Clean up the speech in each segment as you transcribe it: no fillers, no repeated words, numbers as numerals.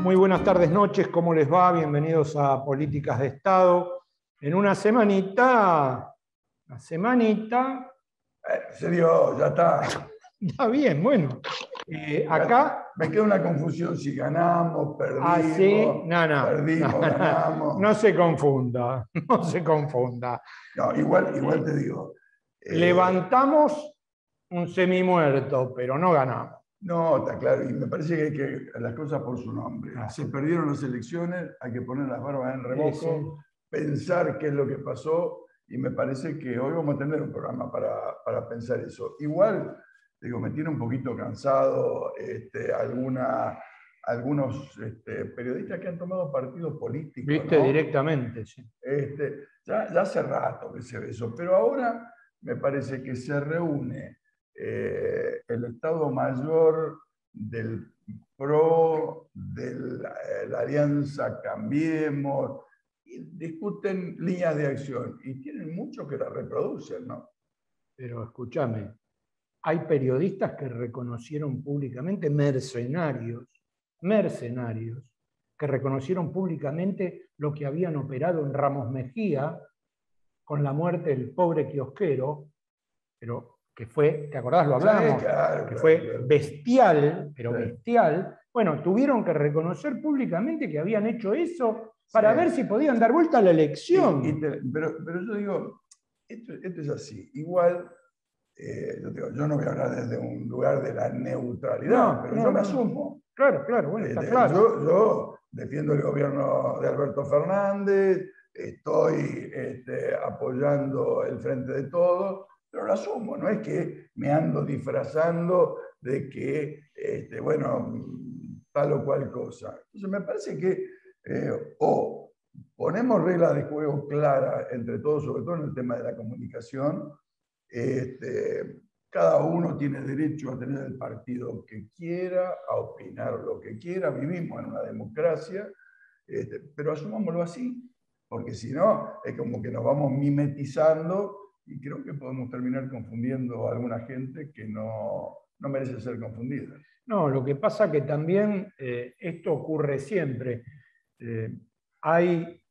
Muy buenas tardes, noches, ¿cómo les va? Bienvenidos a Políticas de Estado. En una semanita, Se dio, ya está. está bien, bueno. Acá... Me queda una confusión si ganamos, perdimos, así, ganamos. No se confunda, no se confunda. No, igual te digo. Levantamos un semimuerto, pero no ganamos. No, está claro, y me parece que hay que las cosas por su nombre. Se perdieron las elecciones, hay que poner las barbas en remojo, pensar qué es lo que pasó, y me parece que hoy vamos a tener un programa para pensar eso. Igual, digo, me tiene un poquito cansado algunos periodistas que han tomado partidos políticos. Viste, ¿no? Directamente, sí. Ya hace rato que se ve eso, pero ahora me parece que se reúne el Estado Mayor del PRO, de la Alianza Cambiemos, y discuten líneas de acción, y tienen muchos que la reproducen, ¿no? Pero escúchame, hay periodistas que reconocieron públicamente, mercenarios, que reconocieron públicamente lo que habían operado en Ramos Mejía con la muerte del pobre kiosquero, pero que fue, ¿te acordás? Lo hablamos, sí, claro, que fue claro. Bestial, pero sí. Bestial. Bueno, tuvieron que reconocer públicamente que habían hecho eso para ver si podían dar vuelta a la elección. Pero yo digo, esto es así. Igual, yo no voy a hablar desde un lugar de la neutralidad, pero yo me asumo. Claro, bueno, está claro. Yo defiendo el gobierno de Alberto Fernández, estoy apoyando el Frente de Todos, pero lo asumo, no es que me ando disfrazando de que, tal o cual cosa. Entonces me parece que o ponemos reglas de juego claras entre todos, sobre todo en el tema de la comunicación. Cada uno tiene derecho a tener el partido que quiera, a opinar lo que quiera, vivimos en una democracia, pero asumámoslo así, porque si no, es como que nos vamos mimetizando y creo que podemos terminar confundiendo a alguna gente que no merece ser confundida. No, lo que pasa que también esto ocurre siempre. Hay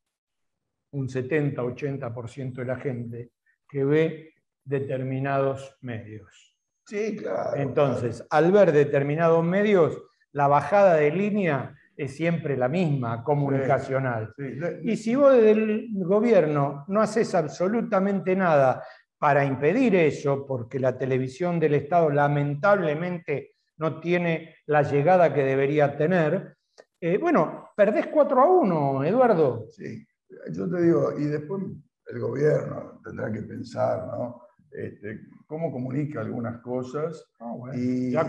un 70-80% de la gente que ve determinados medios. Sí, claro. Entonces, al ver determinados medios, la bajada de línea es siempre la misma, comunicacional. Sí. Y si vos desde el gobierno no haces absolutamente nada para impedir eso, porque la televisión del Estado lamentablemente no tiene la llegada que debería tener, perdés 4-1, Eduardo. Sí, yo te digo, y después el gobierno tendrá que pensar, ¿no? Cómo comunica algunas cosas.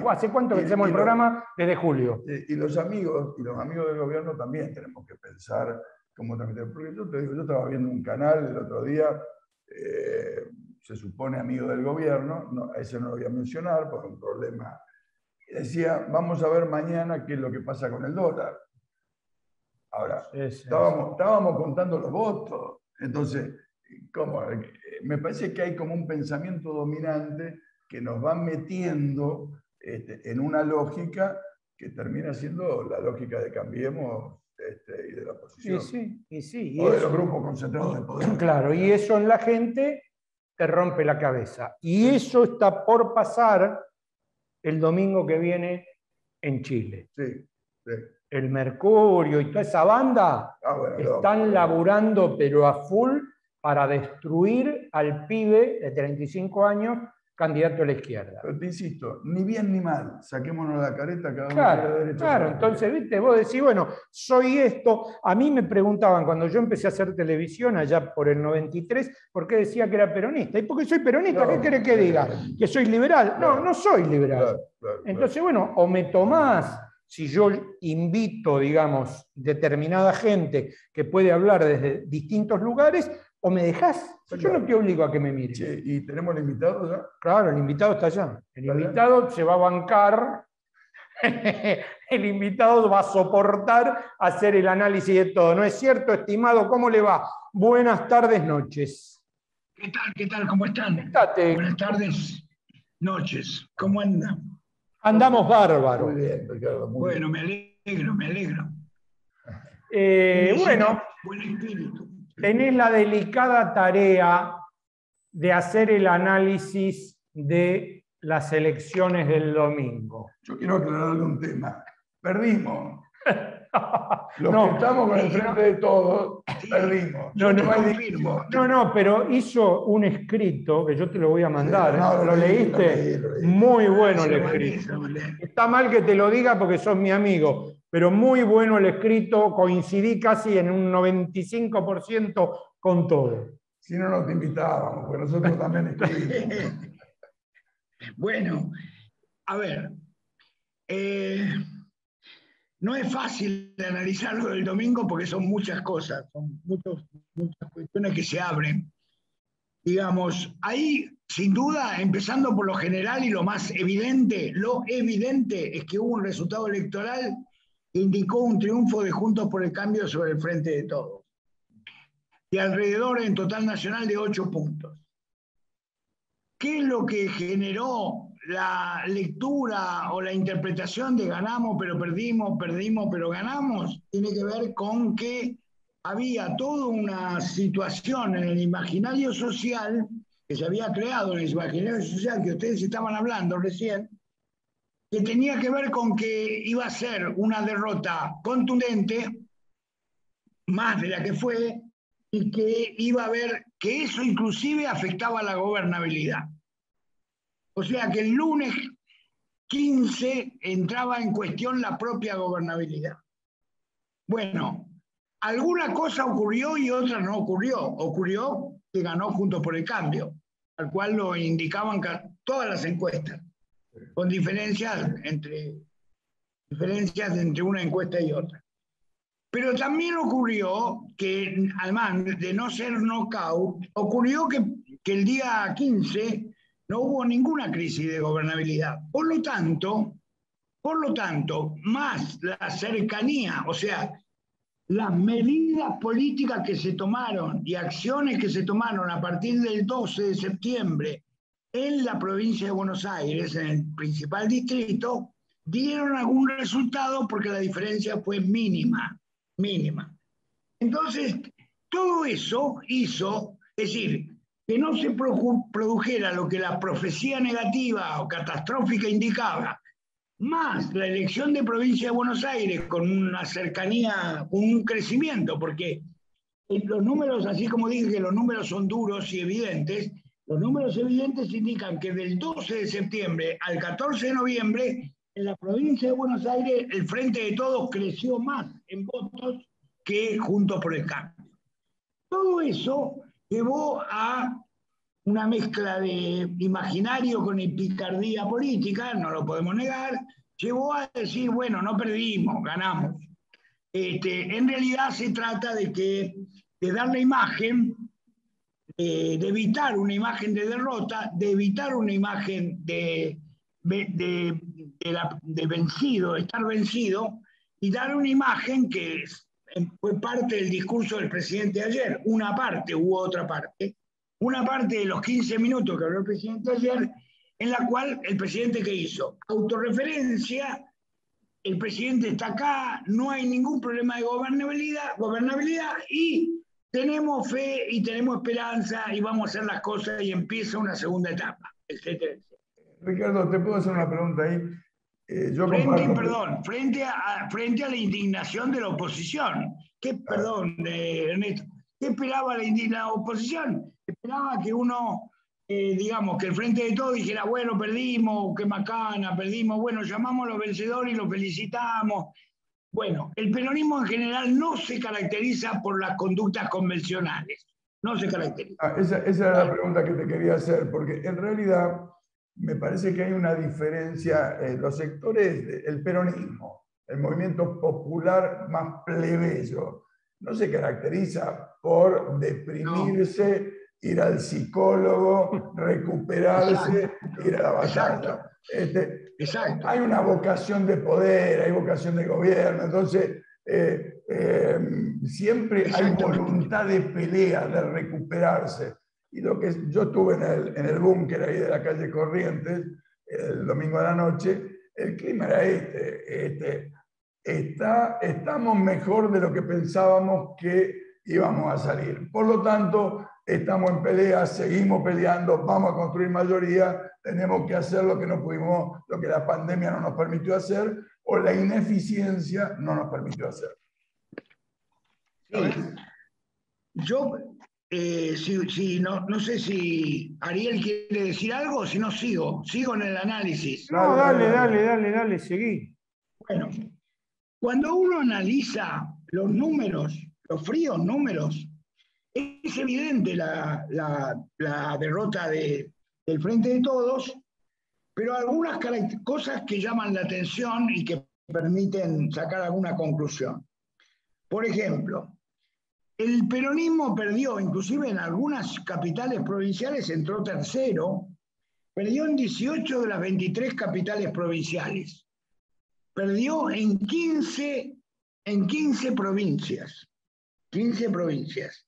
¿Hace cuánto que hacemos el programa? Desde julio. Y los amigos del gobierno también tenemos que pensar cómo transmitir. Porque yo te digo, yo estaba viendo un canal el otro día, se supone amigo del gobierno, no, a ese no lo voy a mencionar por un problema. Decía, vamos a ver mañana qué es lo que pasa con el dólar. Ahora, estábamos contando los votos. Entonces, me parece que hay como un pensamiento dominante que nos va metiendo en una lógica que termina siendo la lógica de Cambiemos y de la oposición. Sí. O de los grupos concentrados de poder. Claro, y eso en la gente te rompe la cabeza. Y eso está por pasar el domingo que viene en Chile. Sí. El Mercurio y toda esa banda están laburando pero a full para destruir al pibe de 35 años candidato a la izquierda. Pero te insisto, ni bien ni mal, saquémonos la careta cada uno. Claro, entonces, viste, vos decís, bueno, soy esto. A mí me preguntaban cuando yo empecé a hacer televisión allá por el 93, ¿por qué decía que era peronista? ¿Y por qué soy peronista? ¿Qué querés que diga? ¿Que soy liberal? No soy liberal. Entonces, bueno, o me tomás, si yo invito, digamos, determinada gente que puede hablar desde distintos lugares, o me dejás. Yo no te obligo a que me mires. Sí, ¿y tenemos el invitado ya? Claro, el invitado está allá. El invitado se va a bancar. El invitado va a soportar hacer el análisis de todo. ¿No es cierto, estimado? ¿Cómo le va? Buenas tardes, noches. ¿Qué tal? ¿Cómo están? Buenas tardes, noches. ¿Cómo andan? Andamos bárbaros. Muy bien, Ricardo. Bueno, me alegro. Bueno, buen espíritu. tenés la delicada tarea de hacer el análisis de las elecciones del domingo. Yo quiero aclararle un tema. Perdimos. Los No, que estamos con el frente de todos, perdimos. No, pero hizo un escrito, que yo te lo voy a mandar. Sí, no, ¿Lo leíste? Lo leí. Muy bueno el escrito. Está mal que te lo diga porque sos mi amigo, pero muy bueno el escrito, coincidí casi en un 95% con todo. Si no, nos invitábamos, porque nosotros también escribimos. Bueno, a ver, no es fácil analizarlo del domingo porque son muchas cosas, son muchas cuestiones que se abren. Digamos, ahí, sin duda, empezando por lo general y lo evidente es que hubo un resultado electoral que indicó un triunfo de Juntos por el Cambio sobre el Frente de Todos. Y alrededor en total nacional de 8 puntos. ¿Qué es lo que generó la lectura o la interpretación de ganamos pero perdimos, perdimos pero ganamos? Tiene que ver con que había toda una situación en el imaginario social que se había creado en el imaginario social que ustedes estaban hablando recién, que tenía que ver con que iba a ser una derrota contundente, más de la que fue, y que iba a haber, que eso inclusive afectaba a la gobernabilidad. O sea que el lunes 15 entraba en cuestión la propia gobernabilidad. Bueno, alguna cosa ocurrió y otra no ocurrió. Ocurrió que ganó Juntos por el Cambio, al cual lo indicaban todas las encuestas, con diferencias entre una encuesta y otra. Pero también ocurrió que, además de no ser knockout, ocurrió que el día 15 no hubo ninguna crisis de gobernabilidad. Por lo tanto, más la cercanía, o sea, las medidas políticas que se tomaron y acciones que se tomaron a partir del 12 de septiembre en la provincia de Buenos Aires, en el principal distrito, dieron algún resultado porque la diferencia fue mínima. Entonces, todo eso hizo, es decir, que no se produjera lo que la profecía negativa o catastrófica indicaba, más la elección de provincia de Buenos Aires con una cercanía, con un crecimiento, porque los números, así como dije que los números son duros y evidentes, los números evidentes indican que del 12 de septiembre al 14 de noviembre, en la provincia de Buenos Aires, el Frente de Todos creció más en votos que Juntos por el Cambio. Todo eso llevó a una mezcla de imaginario con picardía política, no lo podemos negar, llevó a decir, bueno, no perdimos, ganamos. En realidad se trata de dar la imagen, de evitar una imagen de derrota, de evitar una imagen de vencido, estar vencido, y dar una imagen que fue parte del discurso del presidente ayer, una parte, hubo otra parte, una parte de los 15 minutos que habló el presidente ayer, en la cual el presidente ¿qué hizo? Autorreferencia, el presidente está acá, no hay ningún problema de gobernabilidad y tenemos fe y tenemos esperanza y vamos a hacer las cosas y empieza una segunda etapa, etcétera, etcétera. Ricardo, ¿te puedo hacer una pregunta ahí? Frente a la indignación de la oposición. Ernesto, ¿qué esperaba la oposición? Esperaba que uno, digamos, que el Frente de Todos dijera, bueno, perdimos, qué macana, perdimos, bueno, llamamos a los vencedores y los felicitamos. Bueno, el peronismo en general no se caracteriza por las conductas convencionales, no se caracteriza. Esa era la pregunta que te quería hacer, porque en realidad me parece que hay una diferencia en los sectores del peronismo, el movimiento popular más plebeyo, no se caracteriza por deprimirse, ir al psicólogo, recuperarse, ir a la batalla. Exacto. Hay una vocación de poder, hay vocación de gobierno, entonces siempre hay voluntad de pelea, de recuperarse. Y lo que yo estuve en el búnker ahí de la calle Corrientes, el domingo de la noche, el clima era estamos mejor de lo que pensábamos que íbamos a salir. Por lo tanto, estamos en pelea, seguimos peleando, vamos a construir mayoría, tenemos que hacer lo que no pudimos, lo que la pandemia no nos permitió hacer o la ineficiencia no nos permitió hacer. Sí. Yo no sé si Ariel quiere decir algo, si no sigo en el análisis. No, dale, seguí. Bueno, cuando uno analiza los números, los fríos números, es evidente la derrota del Frente de Todos, pero algunas cosas que llaman la atención y que permiten sacar alguna conclusión. Por ejemplo, el peronismo perdió, inclusive en algunas capitales provinciales entró tercero, perdió en 18 de las 23 capitales provinciales, perdió en 15 provincias. 15 provincias.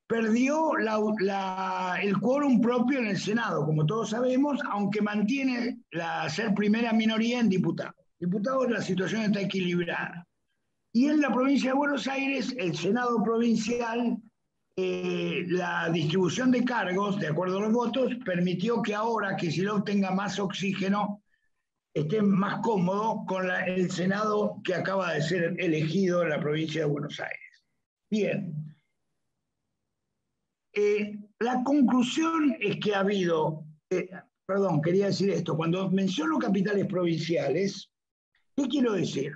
Perdió el quórum propio en el Senado, como todos sabemos, aunque mantiene ser primera minoría en diputados. Diputados, la situación está equilibrada. Y en la provincia de Buenos Aires, el Senado provincial, la distribución de cargos, de acuerdo a los votos, permitió que ahora Kicillof tenga más oxígeno, esté más cómodo con el Senado que acaba de ser elegido en la provincia de Buenos Aires. Bien. La conclusión es que ha habido, quería decir esto, cuando menciono capitales provinciales, ¿qué quiero decir?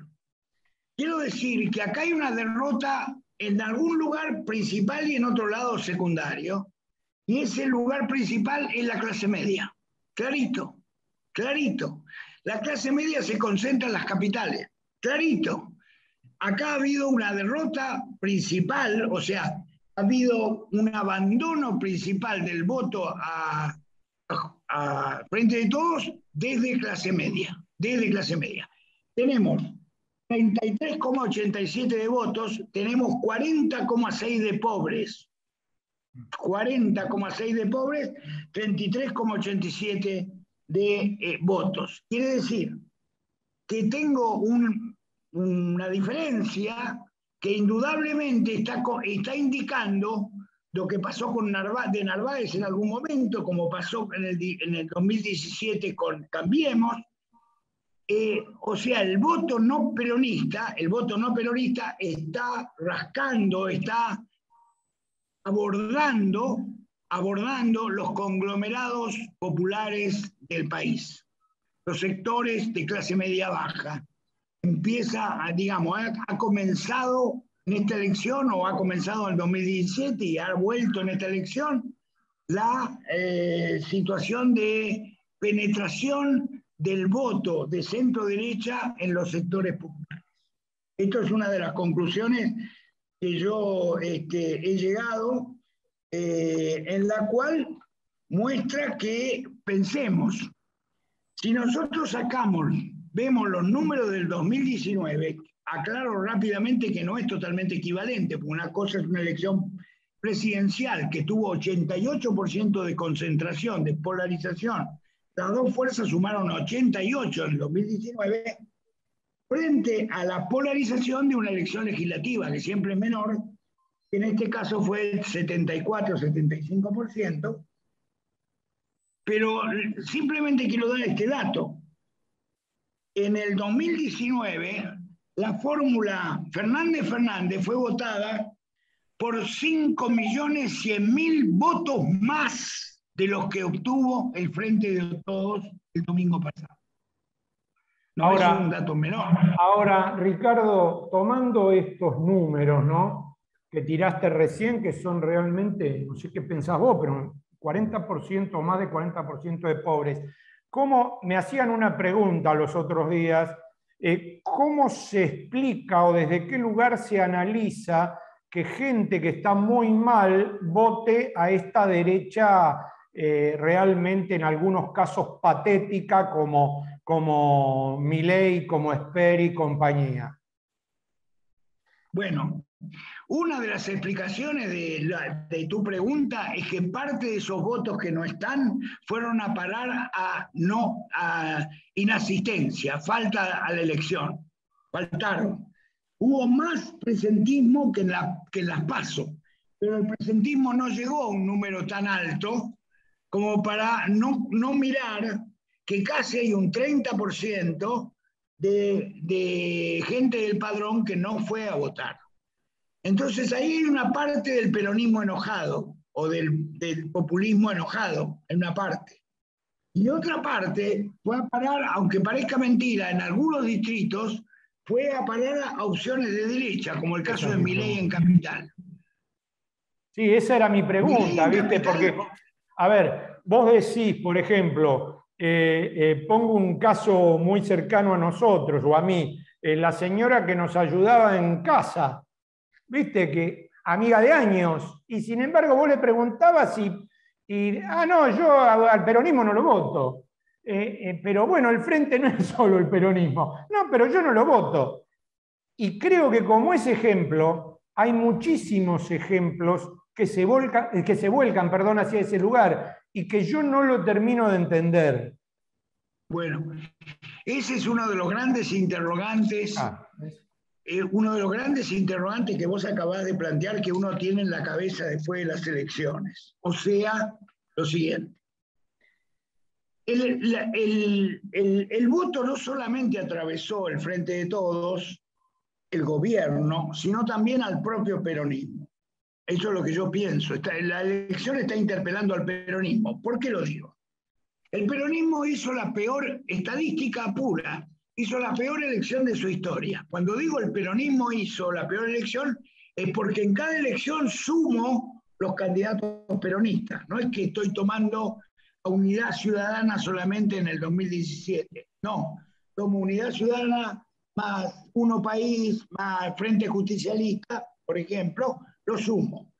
Quiero decir que acá hay una derrota en algún lugar principal y en otro lado secundario, y ese lugar principal es la clase media. Clarito, clarito. La clase media se concentra en las capitales. Clarito. Acá ha habido una derrota principal, o sea, ha habido un abandono principal del voto a Frente de Todos desde clase media. Tenemos 33,87 de votos, tenemos 40,6 de pobres. 40,6 de pobres, 33,87 de votos. Quiere decir que tengo una diferencia que indudablemente está indicando lo que pasó con Narváez en algún momento, como pasó en el 2017 con Cambiemos. O sea, el voto no peronista está rascando, está abordando los conglomerados populares del país, los sectores de clase media baja. Ha comenzado en esta elección, o ha comenzado en el 2017 y ha vuelto en esta elección, la situación de penetración del voto de centro-derecha en los sectores populares. Esto es una de las conclusiones que yo he llegado, en la cual muestra que pensemos, si nosotros vemos los números del 2019, aclaro rápidamente que no es totalmente equivalente, porque una cosa es una elección presidencial que tuvo 88% de concentración, de polarización. Las dos fuerzas sumaron 88 en el 2019, frente a la polarización de una elección legislativa, que siempre es menor, que en este caso fue el 74-75%. Pero simplemente quiero dar este dato. En el 2019, la fórmula Fernández-Fernández fue votada por 5.100.000 votos más de los que obtuvo el Frente de Todos el domingo pasado. No es un dato menor. Ahora, Ricardo, tomando estos números, ¿no?, que tiraste recién, que son realmente, no sé qué pensás vos, pero 40%, más de 40% de pobres. ¿Cómo me hacían una pregunta los otros días? ¿Cómo se explica o desde qué lugar se analiza que gente que está muy mal vote a esta derecha realmente en algunos casos patética como Milei, como Esper y compañía? Bueno, una de las explicaciones de tu pregunta es que parte de esos votos que no están fueron a parar a inasistencia, falta a la elección. faltaron. Hubo más presentismo que en las PASO, pero el presentismo no llegó a un número tan alto como para no mirar que casi hay un 30% de gente del padrón que no fue a votar. Entonces ahí hay una parte del peronismo enojado, o del populismo enojado, en una parte. Y otra parte fue a parar, aunque parezca mentira, en algunos distritos, fue a parar a opciones de derecha, como el caso de Milei en Capital. Sí, esa era mi pregunta, ¿viste? Porque, a ver, vos decís, por ejemplo, pongo un caso muy cercano a nosotros o a mí, la señora que nos ayudaba en casa, ¿viste? Que amiga de años, y sin embargo vos le preguntabas no, yo al peronismo no lo voto. Pero bueno, el frente no es solo el peronismo. No, pero yo no lo voto. Y creo que como ese ejemplo, hay muchísimos ejemplos que se vuelcan, perdón, hacia ese lugar y que yo no lo termino de entender. Bueno, ese es uno de los grandes interrogantes. Uno de los grandes interrogantes que vos acabás de plantear que uno tiene en la cabeza después de las elecciones. O sea, lo siguiente. El voto no solamente atravesó el Frente de Todos, el gobierno, sino también al propio peronismo. Eso es lo que yo pienso. La elección está interpelando al peronismo. ¿Por qué lo digo? El peronismo hizo la peor estadística pura, hizo la peor elección de su historia. Cuando digo el peronismo hizo la peor elección, es porque en cada elección sumo los candidatos peronistas. No es que estoy tomando a Unidad Ciudadana solamente en el 2017. No, tomo Unidad Ciudadana más Uno País, más Frente Justicialista, por ejemplo, lo sumo.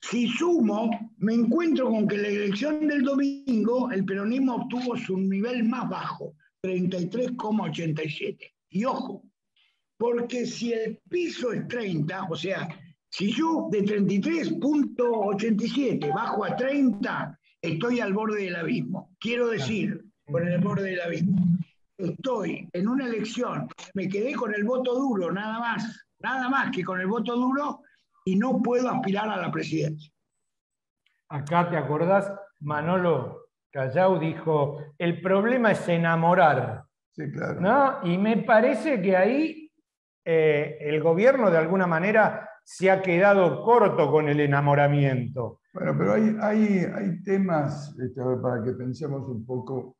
Si sumo, me encuentro con que en la elección del domingo el peronismo obtuvo su nivel más bajo, 33,87. Y ojo, porque si el piso es 30, o sea, si yo de 33,87 bajo a 30, estoy al borde del abismo. Quiero decir, por el borde del abismo, estoy en una elección, me quedé con el voto duro, nada más que con el voto duro, y no puedo aspirar a la presidencia. Acá, ¿te acordás? Manolo Callao dijo, el problema es enamorar. Sí, claro. ¿No? Y me parece que ahí el gobierno de alguna manera se ha quedado corto con el enamoramiento. Bueno, pero hay temas, para que pensemos un poco,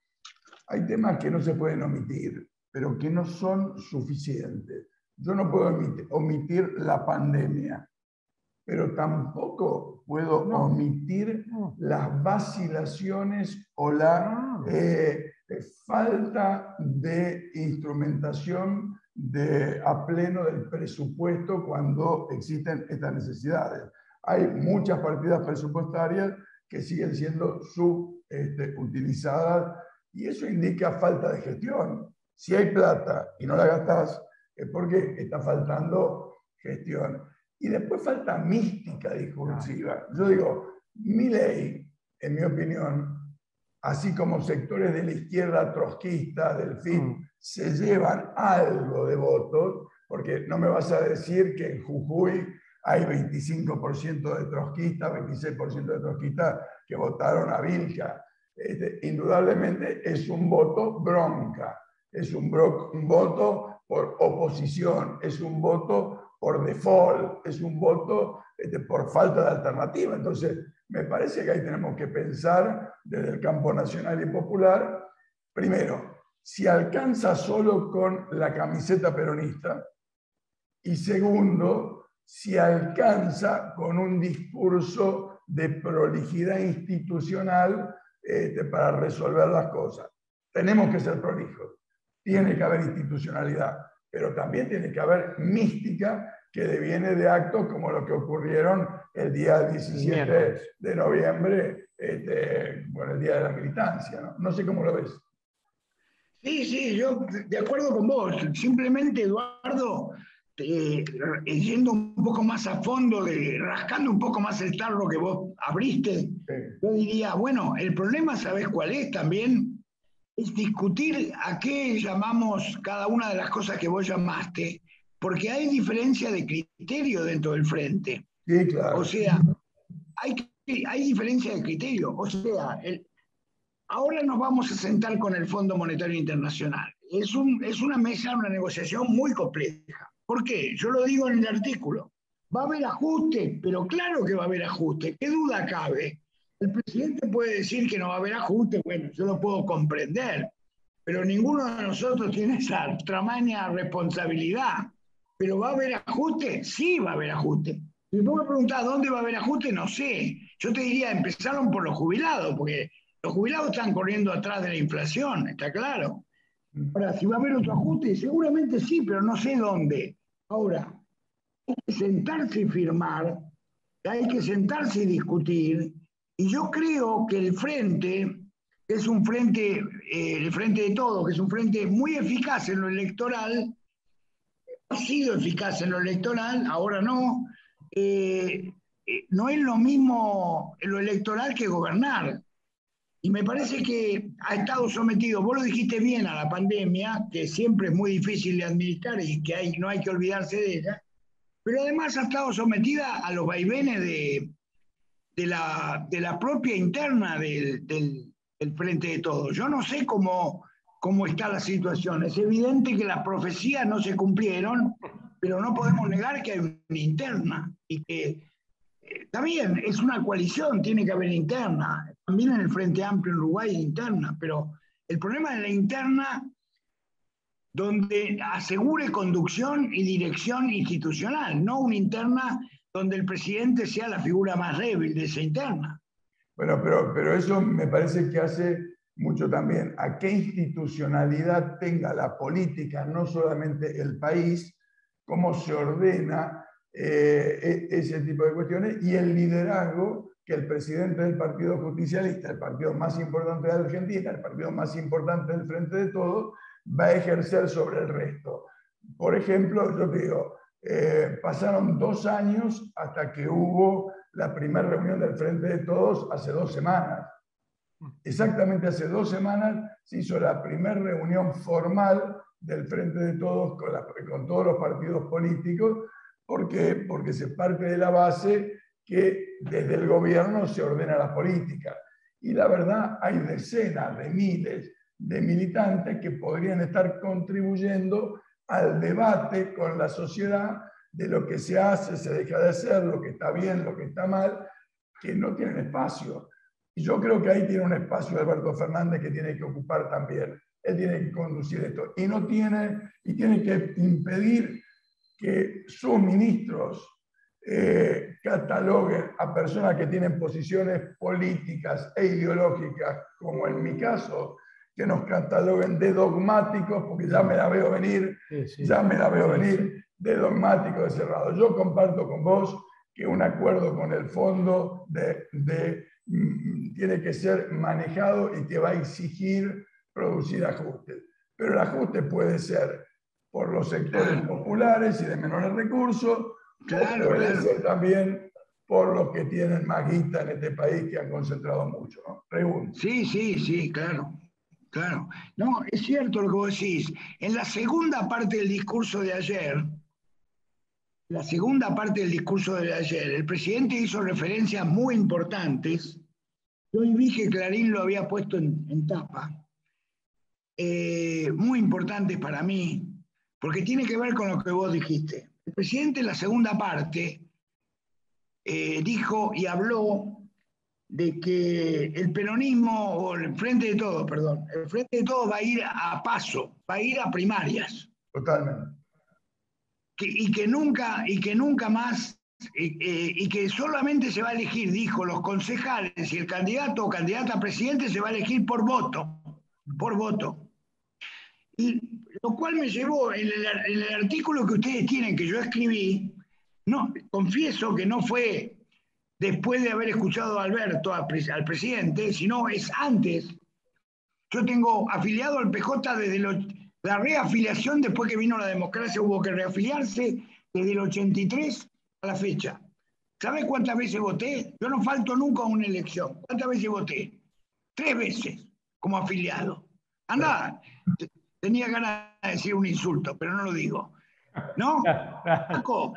hay temas que no se pueden omitir, pero que no son suficientes. Yo no puedo omitir la pandemia, pero tampoco puedo omitir las vacilaciones o la falta de instrumentación a pleno del presupuesto cuando existen estas necesidades. Hay muchas partidas presupuestarias que siguen siendo subutilizadas y eso indica falta de gestión. Si hay plata y no la gastás, es porque está faltando gestión. Y después falta mística discursiva. Yo digo, Milei, en mi opinión, así como sectores de la izquierda trotskista, del FIT, se llevan algo de votos, porque no me vas a decir que en Jujuy hay 25% de trotskistas, 26% de trotskistas que votaron a Vilca. Indudablemente es un voto bronca, es un voto por oposición, es un voto por default, es un voto por falta de alternativa. Entonces, me parece que ahí tenemos que pensar desde el campo nacional y popular, primero, si alcanza solo con la camiseta peronista, y segundo, si alcanza con un discurso de prolijidad institucional para resolver las cosas. Tenemos que ser prolijos, tiene que haber institucionalidad, pero también tiene que haber mística que deviene de actos como lo que ocurrieron el día 17 de noviembre, bueno, el día de la militancia, ¿no? No sé cómo lo ves. Sí, yo de acuerdo con vos. Simplemente, Eduardo, yendo un poco más a fondo, rascando un poco más el tarro que vos abriste, yo diría, bueno, el problema, ¿sabés cuál es también? es discutir a qué llamamos cada una de las cosas que vos llamaste, porque hay diferencia de criterio dentro del frente. Sí, claro. O sea, hay diferencia de criterio. O sea, ahora nos vamos a sentar con el Fondo Monetario Internacional. Es una mesa, una negociación muy compleja. ¿Por qué? Yo lo digo en el artículo. Va a haber ajuste, pero claro que va a haber ajuste. ¿Qué duda cabe? El presidente puede decir que no va a haber ajuste, bueno, yo lo puedo comprender, pero ninguno de nosotros tiene esa tamaña responsabilidad. ¿Pero va a haber ajuste? Sí va a haber ajuste. Si vos me preguntás dónde va a haber ajuste, no sé. Yo te diría, empezaron por los jubilados, porque los jubilados están corriendo atrás de la inflación, está claro. Ahora, si va a haber otro ajuste, seguramente sí, pero no sé dónde. Ahora, hay que sentarse y firmar, hay que sentarse y discutir, y yo creo que el frente es un frente, el frente de todos, que es un frente muy eficaz en lo electoral, ha sido eficaz en lo electoral, ahora no, no es lo mismo en lo electoral que gobernar. Y me parece que ha estado sometido, vos lo dijiste bien, a la pandemia, que siempre es muy difícil de administrar y que no hay que olvidarse de ella, pero además ha estado sometida a los vaivenes de la propia interna del Frente de Todos. Yo no sé cómo está la situación. Es evidente que las profecías no se cumplieron, pero no podemos negar que hay una interna y que está bien, es una coalición, tiene que haber interna. También en el Frente Amplio en Uruguay hay interna, pero el problema es la interna donde asegure conducción y dirección institucional, no una interna donde el presidente sea la figura más débil de esa interna. Bueno, pero eso me parece que hace mucho también a qué institucionalidad tenga la política, no solamente el país, cómo se ordena ese tipo de cuestiones y el liderazgo que el presidente del Partido Justicialista, el partido más importante de Argentina, el partido más importante del Frente de Todos, va a ejercer sobre el resto. Por ejemplo, yo te digo, pasaron 2 años hasta que hubo la primera reunión del Frente de Todos hace 2 semanas. Exactamente hace 2 semanas se hizo la primera reunión formal del Frente de Todos con todos los partidos políticos, porque se parte de la base que desde el gobierno se ordena la política. Y la verdad, hay decenas de miles de militantes que podrían estar contribuyendo al debate con la sociedad de lo que se hace, se deja de hacer, lo que está bien, lo que está mal, que no tienen espacio. Y yo creo que ahí tiene un espacio Alberto Fernández que tiene que ocupar también. Él tiene que conducir esto. Y tiene que impedir que sus ministros cataloguen a personas que tienen posiciones políticas e ideológicas, como en mi caso, que nos cataloguen de dogmáticos, porque ya me la veo venir, de dogmáticos, de cerrado. Yo comparto con vos que un acuerdo con el fondo tiene que ser manejado y que va a exigir producir ajustes. Pero el ajuste puede ser por los sectores populares y de menores recursos, puede ser también por los que tienen más guita en este país, que han concentrado mucho, ¿no? Pregunto. Sí, claro. Claro. No, es cierto lo que vos decís. En la segunda parte del discurso de ayer, el presidente hizo referencias muy importantes. Yo vi que Clarín lo había puesto en tapa. Muy importantes para mí, porque tiene que ver con lo que vos dijiste. El presidente en la segunda parte dijo y habló de que el peronismo, o el Frente de Todos va a ir a paso, va a ir a primarias. Totalmente. Y que nunca más, y que solamente se va a elegir, dijo, los concejales y el candidato o candidata a presidente se va a elegir por voto. Y lo cual me llevó, en el artículo que ustedes tienen, que yo escribí, no, confieso que no fue después de haber escuchado a Alberto, al presidente, sino es antes. Yo tengo afiliado al PJ desde la reafiliación, después que vino la democracia, hubo que reafiliarse desde el 83 a la fecha. ¿Sabes cuántas veces voté? Yo no falto nunca a una elección. ¿Cuántas veces voté? 3 veces como afiliado. Anda, tenía ganas de decir un insulto, pero no lo digo. ¿No? Paco,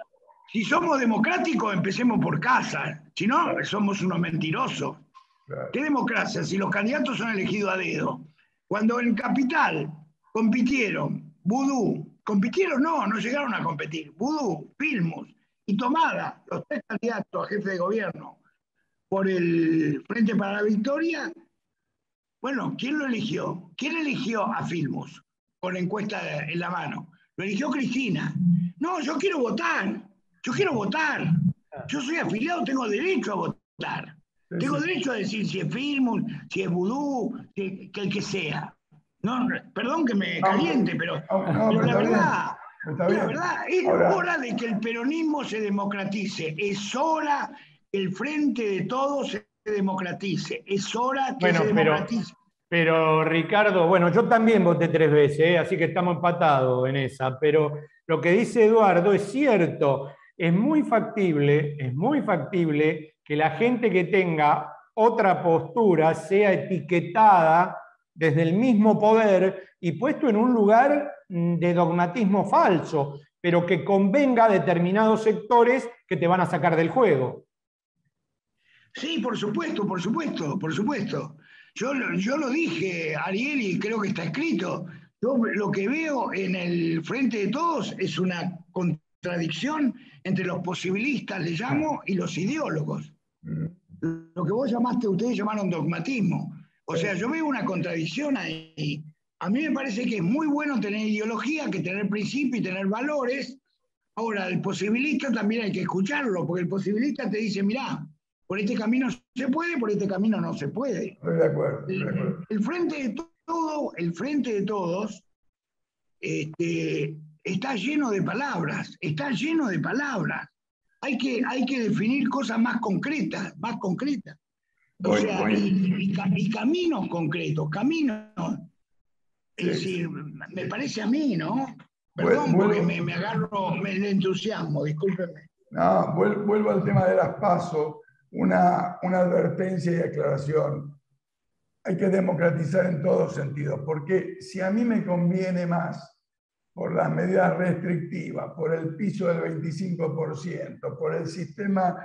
si somos democráticos, empecemos por casa. Si no, somos unos mentirosos. Claro. ¿Qué democracia? Si los candidatos son elegidos a dedo. Cuando en Capital compitieron Vudú, compitieron no llegaron a competir. Vudú, Filmus y Tomada, los 3 candidatos a jefe de gobierno por el Frente para la Victoria. Bueno, ¿quién lo eligió? ¿Quién eligió a Filmus con encuesta en la mano? Lo eligió Cristina. No, yo quiero votar. Yo quiero votar. Yo soy afiliado, tengo derecho a votar. Tengo derecho a decir si es Filmus, si es Vudú, que el que sea. No, perdón que me caliente, pero la verdad es hora de que el peronismo se democratice. Es hora que el Frente de Todos se democratice. Es hora que se democratice. Pero Ricardo, bueno, yo también voté 3 veces, así que estamos empatados en esa, pero lo que dice Eduardo es cierto, es muy factible que la gente que tenga otra postura sea etiquetada desde el mismo poder y puesto en un lugar de dogmatismo falso, pero que convenga a determinados sectores que te van a sacar del juego. Sí, por supuesto. Yo lo dije, Ariel, y creo que está escrito. Yo lo que veo en el Frente de Todos es una contradicción entre los posibilistas, le llamo, y los ideólogos. Lo que ustedes llamaron dogmatismo. O sea, yo veo una contradicción ahí. A mí me parece que es muy bueno tener ideología, que tener principios y tener valores. Ahora, el posibilista también hay que escucharlo, porque el posibilista te dice, mirá, por este camino se puede, por este camino no se puede. Estoy de acuerdo. El Frente de Todos está lleno de palabras, Hay que definir cosas más concretas. O sea, y caminos concretos, Es decir, me parece a mí, ¿no? Perdón, porque me agarro el entusiasmo, discúlpeme. No, vuelvo al tema de las PASO, una advertencia y aclaración. Hay que democratizar en todos sentidos, porque si a mí me conviene más por las medidas restrictivas, por el piso del 25%, por el sistema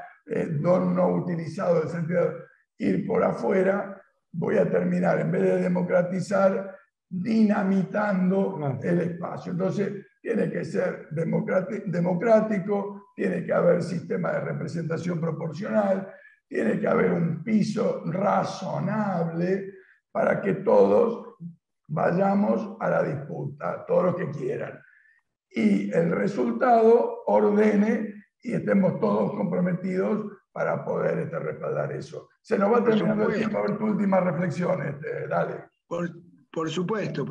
no utilizado del sentido de ir por afuera, voy a terminar, en vez de democratizar, dinamitando el espacio. Entonces, tiene que ser democrático, tiene que haber sistema de representación proporcional, tiene que haber un piso razonable para que todos vayamos a la disputa, todos los que quieran. Y el resultado ordene y estemos todos comprometidos para poder respaldar eso. Se nos va terminando el tiempo. A ver tu última reflexión, dale. Por supuesto.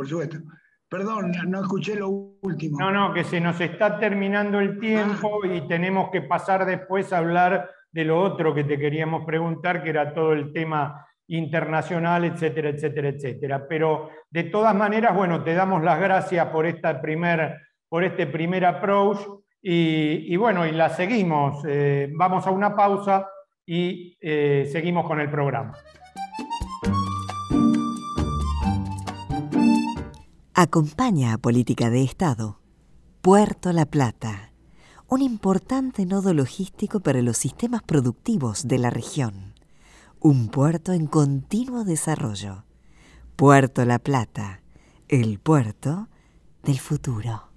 Perdón, no escuché lo último. No, que se nos está terminando el tiempo y tenemos que pasar después a hablar de lo otro que te queríamos preguntar, que era todo el tema internacional, etcétera. Pero de todas maneras, bueno, te damos las gracias por este primer approach y bueno, y la seguimos. Vamos a una pausa y seguimos con el programa. Acompaña a Política de Estado Puerto La Plata, un importante nodo logístico para los sistemas productivos de la región. Un puerto en continuo desarrollo. Puerto La Plata, el puerto del futuro.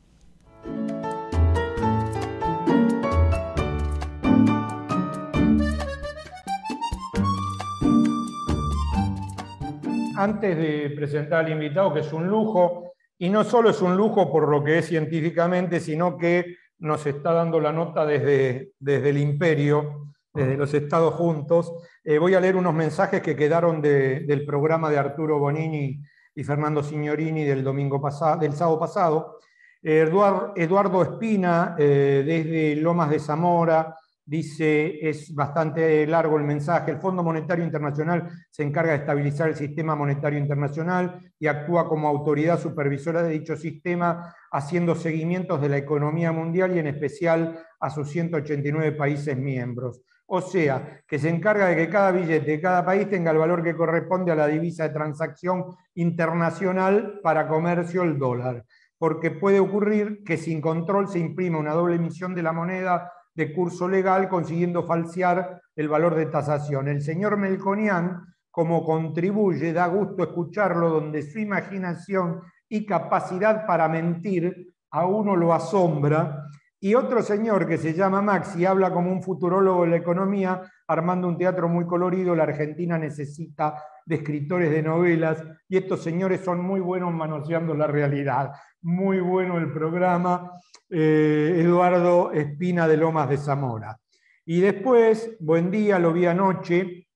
Antes de presentar al invitado, que es un lujo, y no solo es un lujo por lo que es científicamente, sino que nos está dando la nota desde el imperio, desde los Estados Juntos. Voy a leer unos mensajes que quedaron del programa de Arturo Bonini y Fernando Signorini del sábado pasado. Eduardo Espina, desde Lomas de Zamora, dice, es bastante largo el mensaje: el Fondo Monetario Internacional se encarga de estabilizar el sistema monetario internacional y actúa como autoridad supervisora de dicho sistema, haciendo seguimientos de la economía mundial y en especial a sus 189 países miembros. o sea, que se encarga de que cada billete de cada país tenga el valor que corresponde a la divisa de transacción internacional para comercio, el dólar. Porque puede ocurrir que sin control se imprima una doble emisión de la moneda de curso legal, consiguiendo falsear el valor de tasación. El señor Melconian, como contribuye, da gusto escucharlo, donde su imaginación y capacidad para mentir a uno lo asombra. Y otro señor que se llama Maxi habla como un futurólogo de la economía, armando un teatro muy colorido. La Argentina necesita de escritores de novelas, y estos señores son muy buenos manoseando la realidad. Muy bueno el programa. Eduardo Espina de Lomas de Zamora. Y después, buen día, lo vi anoche,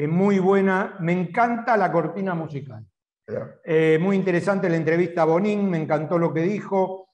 muy buena, me encanta la cortina musical. Muy interesante la entrevista a Bonín, me encantó lo que dijo,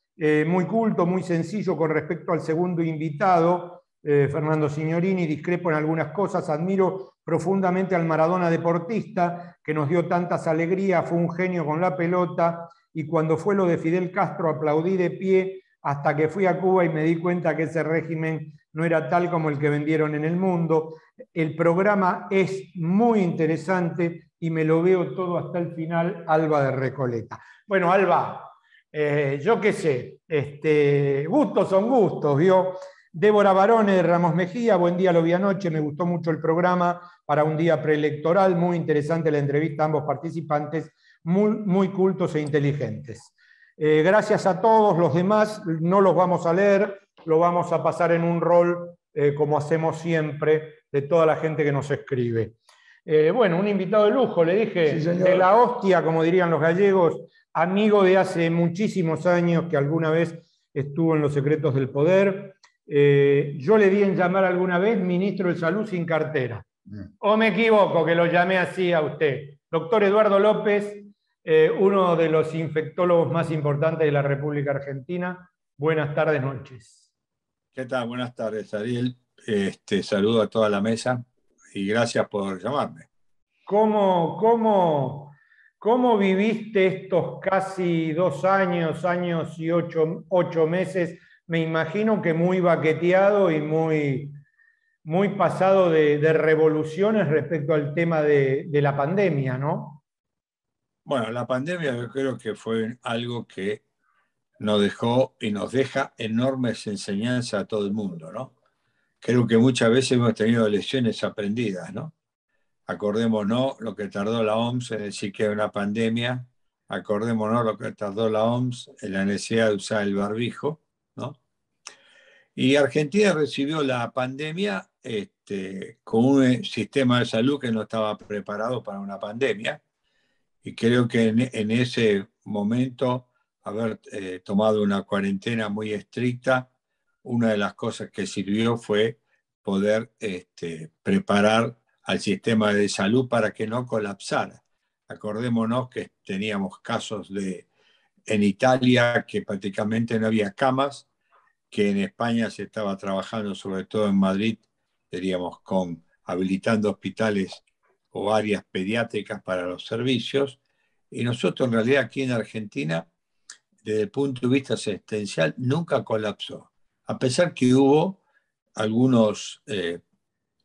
muy culto, muy sencillo con respecto al segundo invitado, Fernando Signorini. Discrepo en algunas cosas, admiro profundamente al Maradona deportista, que nos dio tantas alegrías, fue un genio con la pelota, y cuando fue lo de Fidel Castro aplaudí de pie hasta que fui a Cuba y me di cuenta que ese régimen no era tal como el que vendieron en el mundo. El programa es muy interesante y me lo veo todo hasta el final. Alba de Recoleta. Bueno, Alba, yo qué sé, gustos son gustos, ¿vio? Débora Barone de Ramos Mejía, buen día, lo vi anoche, me gustó mucho el programa para un día preelectoral, muy interesante la entrevista a ambos participantes, muy cultos e inteligentes. Gracias a todos, los demás no los vamos a leer, lo vamos a pasar en un rol, como hacemos siempre, de toda la gente que nos escribe. Bueno, un invitado de lujo, le dije, sí, de la hostia, como dirían los gallegos, amigo de hace muchísimos años, que alguna vez estuvo en Los Secretos del Poder. Yo le di en llamar alguna vez ministro de Salud sin cartera. ¿O me equivoco que lo llamé así a usted? Doctor Eduardo López, uno de los infectólogos más importantes de la República Argentina. Buenas tardes, noches. ¿Qué tal? Buenas tardes, Ariel. Saludo a toda la mesa y gracias por llamarme. ¿Cómo viviste estos casi 2 años y 8 meses? Me imagino que muy baqueteado y muy pasado de revoluciones respecto al tema de la pandemia, ¿no? Bueno, la pandemia yo creo que fue algo que nos dejó y nos deja enormes enseñanzas a todo el mundo, ¿no? Creo que muchas veces hemos tenido lecciones aprendidas, ¿no? Acordémonos lo que tardó la OMS en decir que era una pandemia, acordémonos lo que tardó la OMS en la necesidad de usar el barbijo, ¿no? Y Argentina recibió la pandemia con un sistema de salud que no estaba preparado para una pandemia, y creo que en ese momento haber tomado una cuarentena muy estricta, una de las cosas que sirvió fue poder preparar al sistema de salud para que no colapsara. Acordémonos que teníamos casos en Italia que prácticamente no había camas, que en España se estaba trabajando, sobre todo en Madrid, diríamos, habilitando hospitales o áreas pediátricas para los servicios. Y nosotros en realidad aquí en Argentina, desde el punto de vista asistencial, nunca colapsó. A pesar que hubo algunos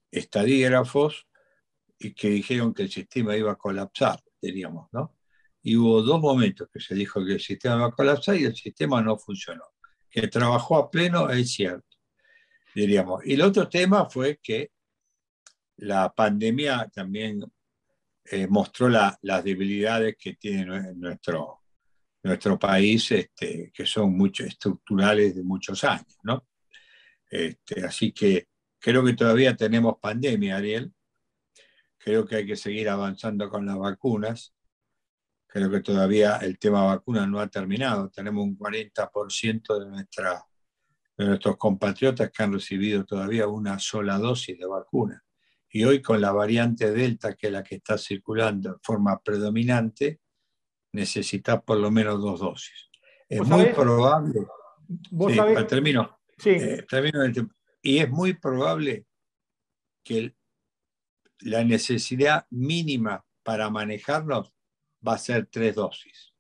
estadígrafos y que dijeron que el sistema iba a colapsar, diríamos, ¿no? Y hubo 2 momentos que se dijo que el sistema iba a colapsar y el sistema no funcionó. Que trabajó a pleno, es cierto, diríamos. Y el otro tema fue que la pandemia también mostró las debilidades que tiene nuestro país, que son mucho estructurales de muchos años, ¿no? Así que creo que todavía tenemos pandemia, Ariel. Creo que hay que seguir avanzando con las vacunas. Creo que todavía el tema vacunas no ha terminado. Tenemos un 40% de nuestros compatriotas que han recibido todavía una sola dosis de vacuna. Y hoy con la variante Delta, que es la que está circulando en forma predominante, necesita por lo menos 2 dosis. Es muy probable... ¿Vos sabés? Termino. Sí. Y es muy probable que la necesidad mínima para manejarnos va a ser 3 dosis.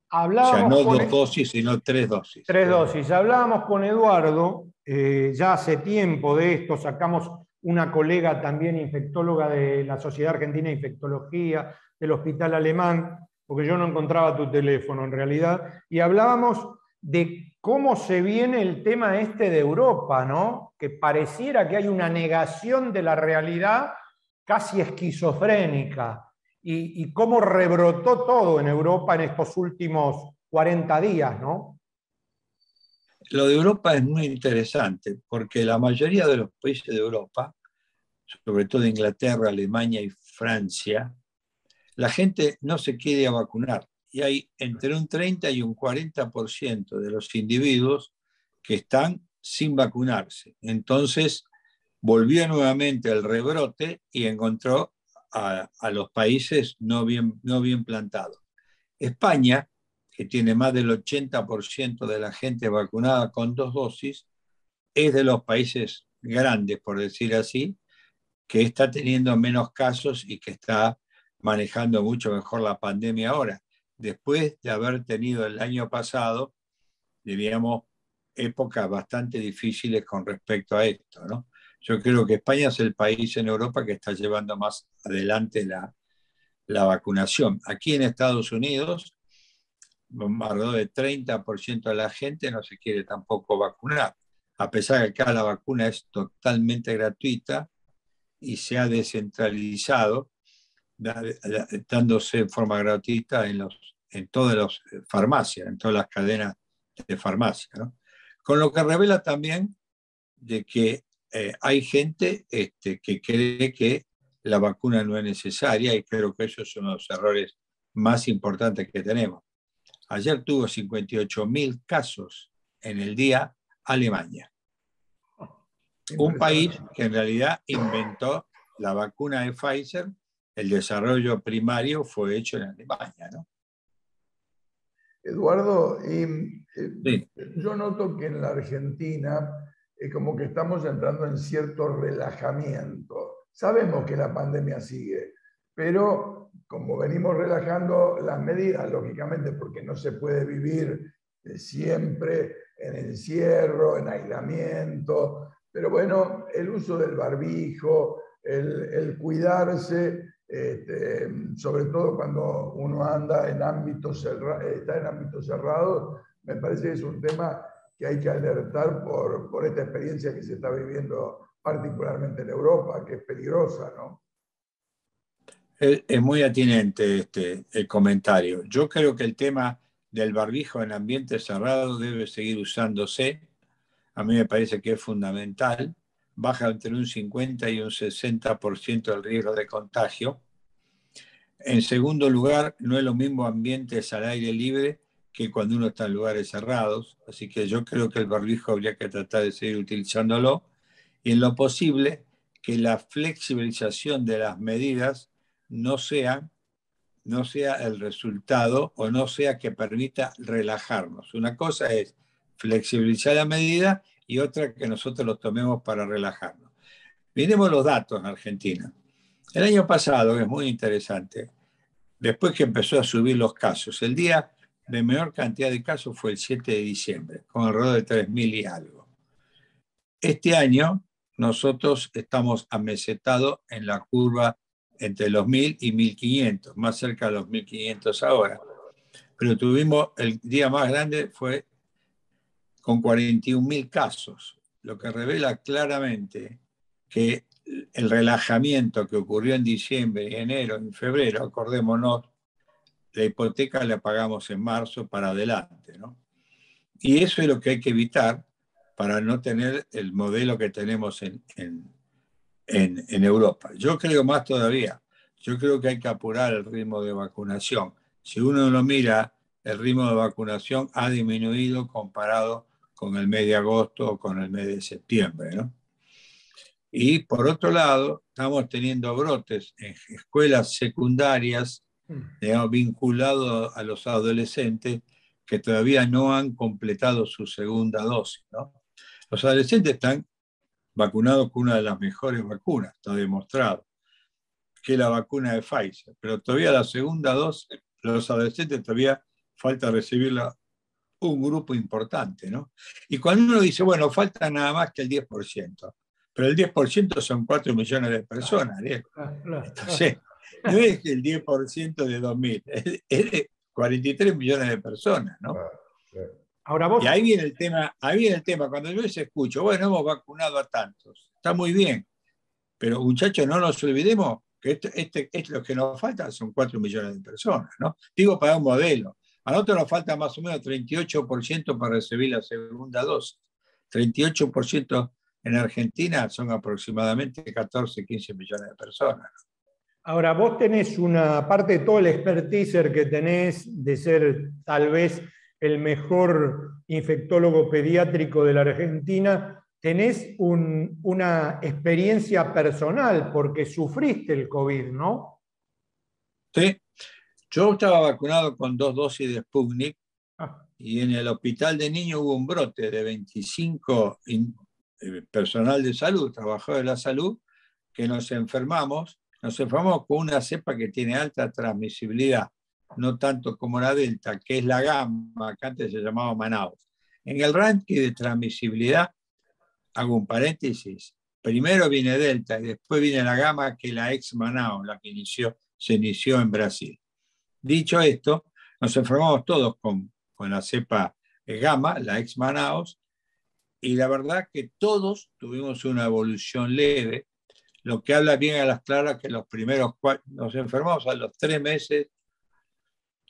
Hablábamos o sea, no 2 dosis, sino 3 dosis. 3 dosis. Hablábamos con Eduardo ya hace tiempo de esto, sacamos una colega también infectóloga de la Sociedad Argentina de Infectología, del Hospital Alemán, porque yo no encontraba tu teléfono en realidad, y hablábamos de cómo se viene el tema este de Europa, ¿no? Que pareciera que hay una negación de la realidad casi esquizofrénica, y cómo rebrotó todo en Europa en estos últimos 40 días, ¿no? Lo de Europa es muy interesante porque la mayoría de los países de Europa, sobre todo Inglaterra, Alemania y Francia, la gente no se quiere vacunar y hay entre un 30 y un 40% de los individuos que están sin vacunarse. Entonces volvió nuevamente el rebrote y encontró a los países no bien plantados. España, que tiene más del 80% de la gente vacunada con 2 dosis, es de los países grandes, por decir así, que está teniendo menos casos y que está manejando mucho mejor la pandemia ahora, después de haber tenido el año pasado, diríamos, épocas bastante difíciles con respecto a esto, ¿no? Yo creo que España es el país en Europa que está llevando más adelante la vacunación. Aquí en Estados Unidos, alrededor del 30% de la gente no se quiere tampoco vacunar, a pesar de que acá la vacuna es totalmente gratuita y se ha descentralizado, dándose en forma gratuita en todas las farmacias, en todas las cadenas de farmacia, ¿no? Con lo que revela también de que hay gente que cree que la vacuna no es necesaria, y creo que esos son los errores más importantes que tenemos. Ayer tuvo 58.000 casos en el día Alemania. Un país que en realidad inventó la vacuna de Pfizer, el desarrollo primario fue hecho en Alemania, ¿no? Eduardo, Sí. yo noto que en la Argentina como que estamos entrando en cierto relajamiento. Sabemos que la pandemia sigue, pero como venimos relajando las medidas, lógicamente, porque no se puede vivir siempre en encierro, en aislamiento, pero bueno, el uso del barbijo, el cuidarse, sobre todo cuando uno anda en ámbitos está en ámbitos cerrados, me parece que es un tema que hay que alertar por esta experiencia que se está viviendo particularmente en Europa, que es peligrosa, ¿no? Es muy atinente el comentario. Yo creo que el tema del barbijo en ambientes cerrados debe seguir usándose. A mí me parece que es fundamental. Baja entre un 50 y un 60% el riesgo de contagio. En segundo lugar, no es lo mismo ambientes al aire libre que cuando uno está en lugares cerrados. Así que yo creo que el barbijo habría que tratar de seguir utilizándolo. Y en lo posible, que la flexibilización de las medidas no sea el resultado o no sea que permita relajarnos. Una cosa es flexibilizar la medida y otra que nosotros lo tomemos para relajarnos. Miremos los datos en Argentina. El año pasado, que es muy interesante, después que empezó a subir los casos, el día de menor cantidad de casos fue el 7 de diciembre, con alrededor de 3.000 y algo. Este año nosotros estamos amesetados en la curva entre los 1.000 y 1.500, más cerca de los 1.500 ahora. Pero tuvimos, el día más grande fue con 41.000 casos, lo que revela claramente que el relajamiento que ocurrió en diciembre, enero, en febrero, acordémonos, la hipoteca la pagamos en marzo para adelante, ¿no? Y eso es lo que hay que evitar para no tener el modelo que tenemos en Europa. Yo creo más todavía, yo creo que hay que apurar el ritmo de vacunación. Si uno lo mira, el ritmo de vacunación ha disminuido comparado con el mes de agosto o con el mes de septiembre, ¿no? Y por otro lado, estamos teniendo brotes en escuelas secundarias, digamos, vinculados a los adolescentes que todavía no han completado su segunda dosis, ¿no? Los adolescentes están vacunados con una de las mejores vacunas, está demostrado, que es la vacuna de Pfizer, pero todavía la segunda dosis, los adolescentes todavía falta recibir un grupo importante, ¿no? Y cuando uno dice, bueno, falta nada más que el 10%, pero el 10% son 4 millones de personas, Ariel. Entonces, no es el 10% de 2.000, es de 43 millones de personas, ¿no? Ahora vos... Y ahí viene el tema, cuando yo les escucho, bueno, hemos vacunado a tantos, está muy bien, pero muchachos, no nos olvidemos que lo que nos falta son 4 millones de personas, ¿no? Digo, para un modelo. A nosotros nos falta más o menos 38% para recibir la segunda dosis. 38% en Argentina son aproximadamente 14, 15 millones de personas. Ahora, vos tenés una parte de todo el expertise que tenés de ser tal vez el mejor infectólogo pediátrico de la Argentina, tenés una experiencia personal porque sufriste el COVID, ¿no? Sí, yo estaba vacunado con 2 dosis de Sputnik y en el hospital de niños hubo un brote de 25 personal de salud, trabajadores de la salud, que nos enfermamos con una cepa que tiene alta transmisibilidad, no tanto como la Delta, que es la Gamma, que antes se llamaba Manaus. En el ranking de transmisibilidad, hago un paréntesis, primero viene Delta y después viene la Gamma, que es la ex Manaus, la que se inició en Brasil. Dicho esto, nos enfermamos todos con la cepa Gamma, la ex Manaus, y la verdad que todos tuvimos una evolución leve, lo que habla bien a las claras que los primeros 4, nos enfermamos a los 3 meses,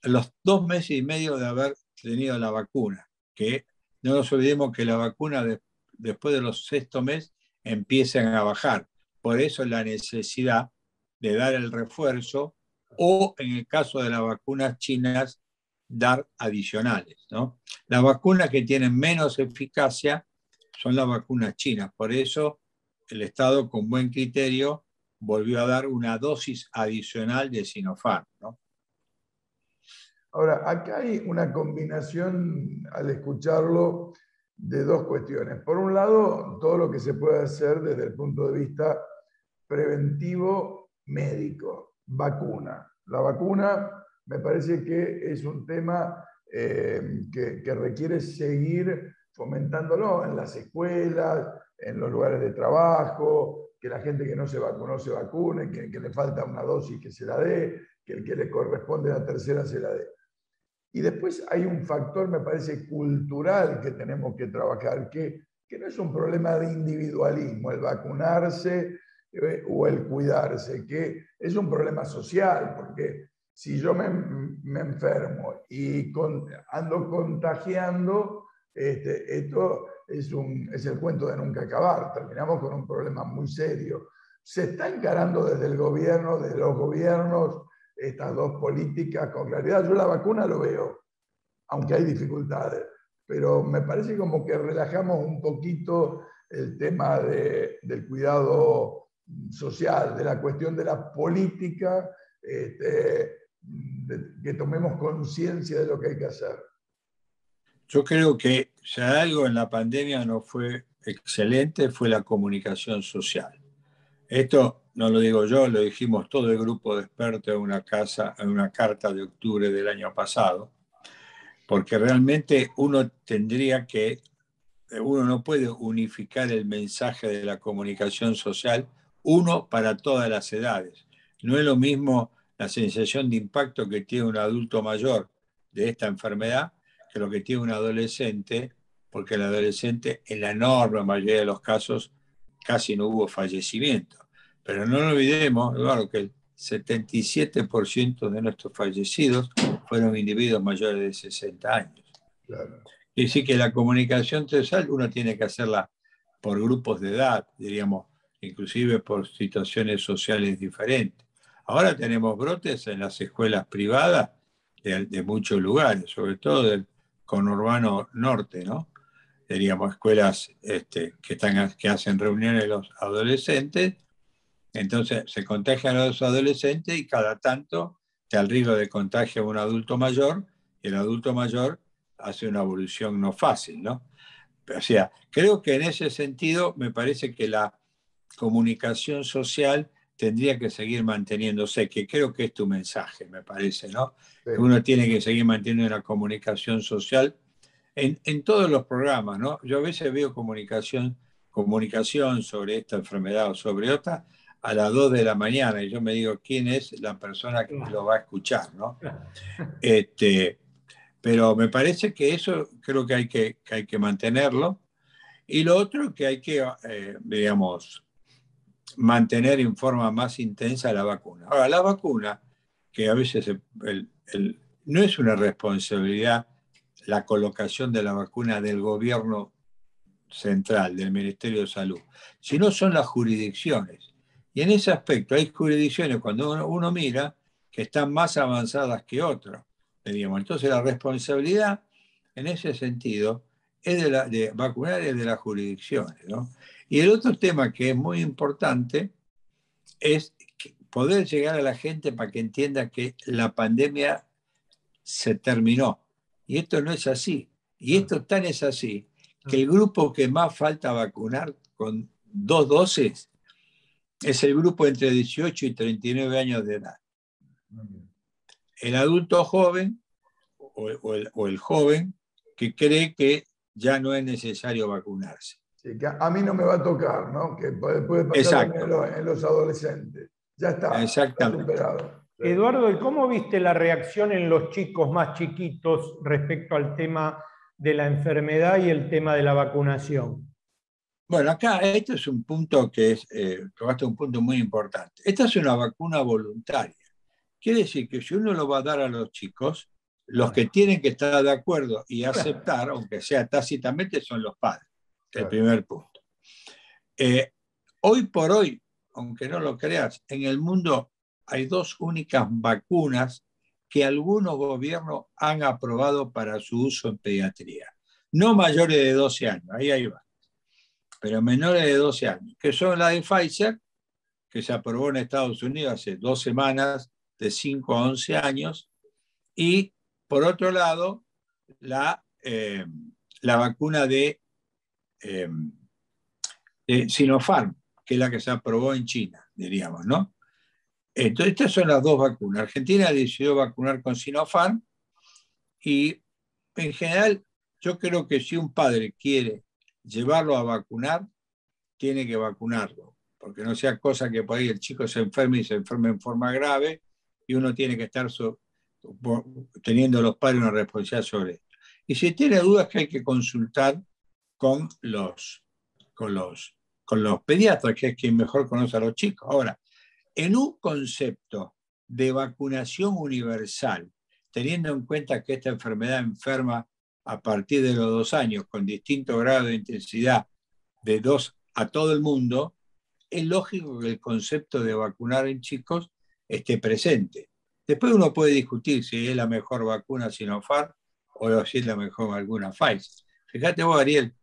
a los 2 meses y medio de haber tenido la vacuna, que no nos olvidemos que la vacuna después de los 6º mes empiezan a bajar. Por eso la necesidad de dar el refuerzo o, en el caso de las vacunas chinas, dar adicionales, ¿no? Las vacunas que tienen menos eficacia son las vacunas chinas. Por eso el Estado, con buen criterio, volvió a dar una dosis adicional de Sinopharm, ¿no? Ahora, acá hay una combinación, al escucharlo, de 2 cuestiones. Por un lado, todo lo que se puede hacer desde el punto de vista preventivo médico, vacuna. La vacuna me parece que es un tema que requiere seguir fomentándolo en las escuelas, en los lugares de trabajo, que la gente que no se vacunó se vacune, que le falta una dosis que se la dé, que el que le corresponde la tercera se la dé. Y después hay un factor, me parece, cultural que tenemos que trabajar, que no es un problema de individualismo, el vacunarse o el cuidarse, que es un problema social, porque si yo me enfermo y ando contagiando, esto es el cuento de nunca acabar. Terminamos con un problema muy serio. Se está encarando desde el gobierno, desde los gobiernos, estas 2 políticas con claridad. Yo la vacuna lo veo, aunque hay dificultades, pero me parece como que relajamos un poquito el tema del cuidado social, de la cuestión de la política, que tomemos conciencia de lo que hay que hacer. Yo creo que si algo en la pandemia no fue excelente, fue la comunicación social. Esto no lo digo yo, lo dijimos todo el grupo de expertos en una carta de octubre del año pasado, porque realmente uno no puede unificar el mensaje de la comunicación social, uno para todas las edades. No es lo mismo la sensación de impacto que tiene un adulto mayor de esta enfermedad que lo que tiene un adolescente, porque el adolescente, en la enorme mayoría de los casos, casi no hubo fallecimiento. Pero no olvidemos, Eduardo, que el 77% de nuestros fallecidos fueron individuos mayores de 60 años. Claro. Y sí que la comunicación social uno tiene que hacerla por grupos de edad, diríamos, inclusive por situaciones sociales diferentes. Ahora tenemos brotes en las escuelas privadas de muchos lugares, sobre todo del conurbano norte, ¿no? Diríamos, escuelas que hacen reuniones los adolescentes, entonces se contagian a los adolescentes y cada tanto está el riesgo de contagio a un adulto mayor, y el adulto mayor hace una evolución no fácil, ¿no? O sea, creo que en ese sentido me parece que la comunicación social tendría que seguir manteniéndose, que creo que es tu mensaje, me parece, ¿no? Sí. Que uno tiene que seguir manteniendo una comunicación social en todos los programas, ¿no? Yo a veces veo comunicación sobre esta enfermedad o sobre otra a las 2 de la mañana y yo me digo, ¿quién es la persona que lo va a escuchar, ¿no? Pero me parece que eso creo que hay que mantenerlo. Y lo otro que hay que, digamos, mantener en forma más intensa la vacuna. Ahora, la vacuna, que a veces no es una responsabilidad la colocación de la vacuna del gobierno central, del Ministerio de Salud, sino son las jurisdicciones. Y en ese aspecto hay jurisdicciones, cuando uno mira, que están más avanzadas que otras, diríamos. Entonces la responsabilidad, en ese sentido, es de vacunar es de las jurisdicciones, ¿no? Y el otro tema que es muy importante es poder llegar a la gente para que entienda que la pandemia se terminó. Y esto no es así. Y esto tan es así que el grupo que más falta vacunar con 2 dosis es el grupo entre 18 y 39 años de edad. El adulto joven o el joven que cree que ya no es necesario vacunarse. Sí, que a mí no me va a tocar, ¿no? Que puede pasar en los adolescentes. Ya está superado. Sí. Eduardo, ¿y cómo viste la reacción en los chicos más chiquitos respecto al tema de la enfermedad y el tema de la vacunación? Bueno, acá este es un punto que es un punto muy importante. Esta es una vacuna voluntaria. Quiere decir que si uno lo va a dar a los chicos, los que tienen que estar de acuerdo y aceptar, aunque sea tácitamente, son los padres. El primer punto. Hoy por hoy, aunque no lo creas, en el mundo hay 2 únicas vacunas que algunos gobiernos han aprobado para su uso en pediatría. No mayores de 12 años, ahí va. Pero menores de 12 años, que son la de Pfizer, que se aprobó en Estados Unidos hace 2 semanas, de 5 a 11 años, y por otro lado, la vacuna de Sinopharm, que es la que se aprobó en China, diríamos, ¿no? Entonces, estas son las 2 vacunas. Argentina decidió vacunar con Sinopharm y, en general, yo creo que si un padre quiere llevarlo a vacunar, tiene que vacunarlo, porque no sea cosa que por ahí el chico se enferme y se enferme en forma grave y uno tiene que estar teniendo los padres una responsabilidad sobre esto. Y si tiene dudas, que hay que consultar con los pediatras, que es quien mejor conoce a los chicos. Ahora, en un concepto de vacunación universal, teniendo en cuenta que esta enfermedad enferma a partir de los 2 años con distinto grado de intensidad de 2 a todo el mundo, es lógico que el concepto de vacunar en chicos esté presente. Después uno puede discutir si es la mejor vacuna Sinopharm o si es la mejor vacuna Pfizer. Fíjate vos, Ariel,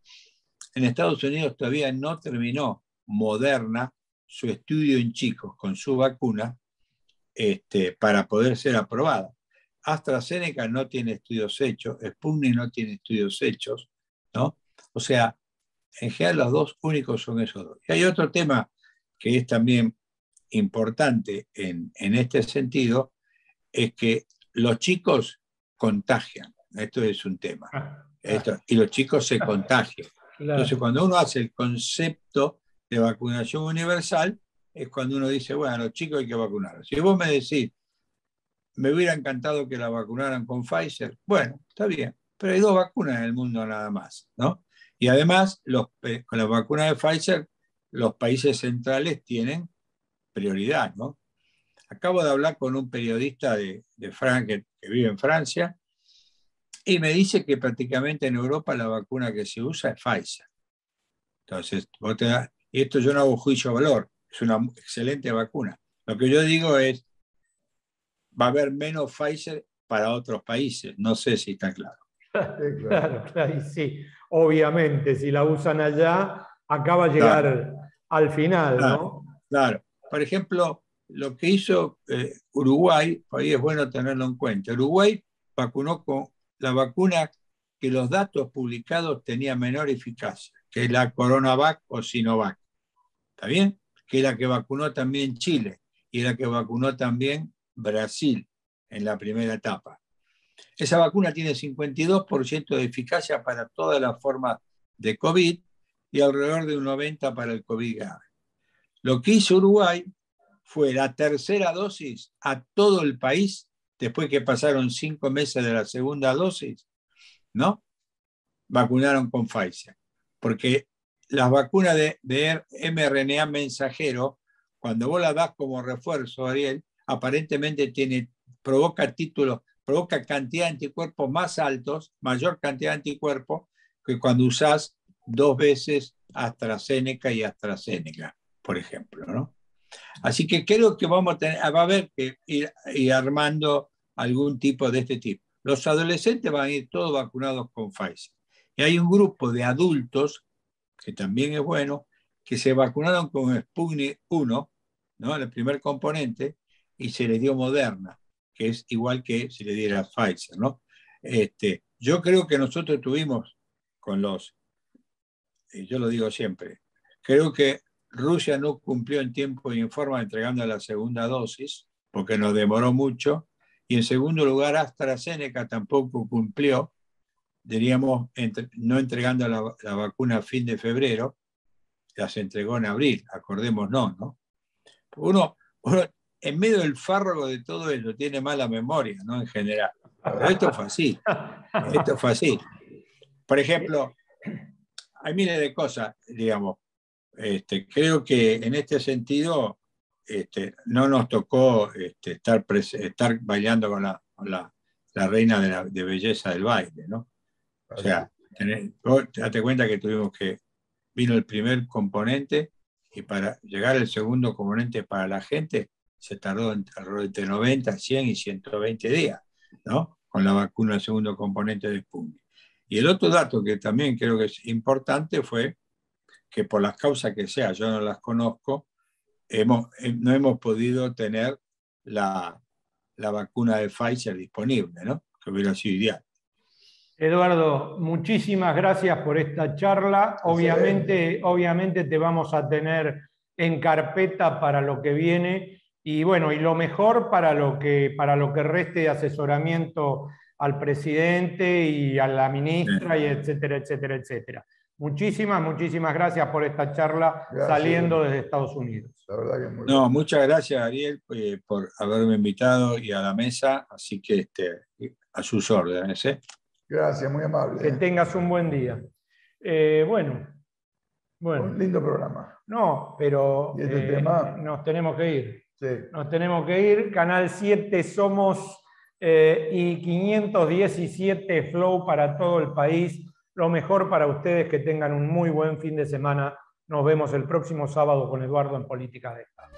en Estados Unidos todavía no terminó Moderna su estudio en chicos con su vacuna para poder ser aprobada. AstraZeneca no tiene estudios hechos, Sputnik no tiene estudios hechos, ¿no? O sea, en general los 2 únicos son esos 2. Y hay otro tema que es también importante en este sentido, es que los chicos contagian. Esto es un tema. Y los chicos se contagian. Entonces, cuando uno hace el concepto de vacunación universal, es cuando uno dice, bueno, a los chicos hay que vacunarlos. Si vos me decís, me hubiera encantado que la vacunaran con Pfizer, bueno, está bien, pero hay 2 vacunas en el mundo nada más, ¿no? Y además, con la vacuna de Pfizer, los países centrales tienen prioridad, ¿no? Acabo de hablar con un periodista de que vive en Francia y me dice que prácticamente en Europa la vacuna que se usa es Pfizer. Entonces, y esto yo no hago juicio de valor, es una excelente vacuna. Lo que yo digo es, va a haber menos Pfizer para otros países, no sé si está claro. Claro, sí. Obviamente, si la usan allá, acá va a llegar al final, ¿no? Claro. Por ejemplo, lo que hizo Uruguay, ahí es bueno tenerlo en cuenta. Uruguay vacunó con la vacuna que los datos publicados tenían menor eficacia, que es la CoronaVac o Sinovac. ¿Está bien? Que es la que vacunó también Chile y la que vacunó también Brasil en la primera etapa. Esa vacuna tiene 52% de eficacia para todas las formas de COVID y alrededor de un 90% para el COVID grave. Lo que hizo Uruguay fue la tercera dosis a todo el país, después que pasaron 5 meses de la segunda dosis, ¿no? Vacunaron con Pfizer. Porque las vacunas de mRNA mensajero, cuando vos las das como refuerzo, Ariel, aparentemente provoca cantidad de anticuerpos más altos, mayor cantidad de anticuerpos, que cuando usás 2 veces AstraZeneca y AstraZeneca, por ejemplo, ¿no? Así que creo que va a haber que ir armando algún tipo de este tipo. Los adolescentes van a ir todos vacunados con Pfizer. Y hay un grupo de adultos, que también es bueno, que se vacunaron con Sputnik 1, ¿no? El primer componente, y se les dio Moderna, que es igual que si le diera Pfizer, ¿no? Yo creo que nosotros tuvimos con yo lo digo siempre, creo que Rusia no cumplió en tiempo y en forma entregando la segunda dosis, porque nos demoró mucho, y en segundo lugar AstraZeneca tampoco cumplió, diríamos, no entregando la vacuna a fin de febrero, las entregó en abril, acordémonos, ¿no? Uno en medio del fárrago de todo eso tiene mala memoria, ¿no? En general. Pero esto fue así. Esto fue así. Por ejemplo, hay miles de cosas, digamos. Creo que en este sentido no nos tocó estar bailando con la reina de belleza del baile, ¿no? O sea, date cuenta que vino el primer componente y para llegar al segundo componente para la gente se tardó entre 90, 100 y 120 días, ¿no? Con la vacuna del segundo componente de Sputnik. Y el otro dato que también creo que es importante fue que por las causas que sea, yo no las conozco, no hemos podido tener la vacuna de Pfizer disponible, ¿no? Que hubiera sido ideal. Eduardo, muchísimas gracias por esta charla. Obviamente te vamos a tener en carpeta para lo que viene y bueno, y lo mejor para lo que reste de asesoramiento al presidente y a la ministra, y etcétera, etcétera, etcétera. Muchísimas gracias por esta charla saliendo desde Estados Unidos. La verdad que muy bueno. Muchas gracias, Ariel, por haberme invitado y a la mesa, así que a sus órdenes, ¿eh? Gracias, muy amable. Que tengas un buen día. Bueno. Un lindo programa. No, pero ¿Y este tema? nos tenemos que ir. Sí. Nos tenemos que ir. Canal 7 somos y 517 Flow para todo el país. Lo mejor para ustedes, que tengan un muy buen fin de semana. Nos vemos el próximo sábado con Eduardo en Política de Estado.